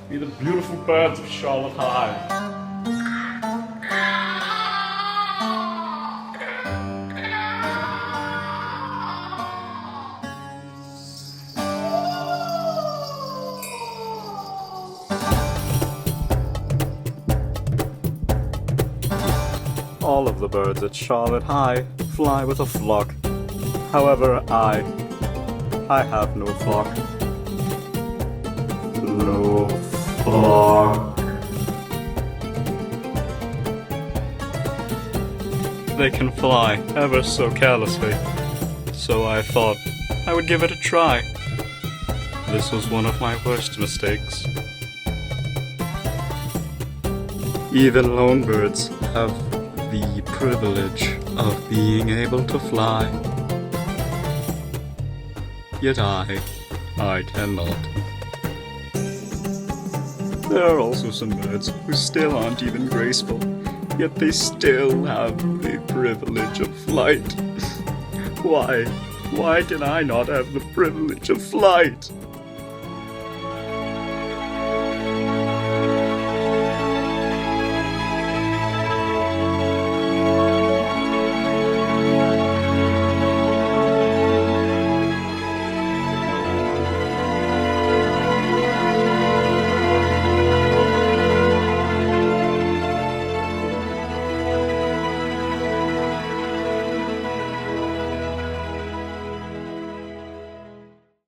Be the beautiful birds of Charlotte High. All of the birds at Charlotte High fly with a flock. However, I have no flock. No flock. They can fly ever so carelessly, so I thought I would give it a try. This was one of my worst mistakes. Even lone birds have the privilege of being able to fly. Yet I cannot. There are also some birds who still aren't even graceful, yet they still have the privilege of flight. Why can I not have the privilege of flight?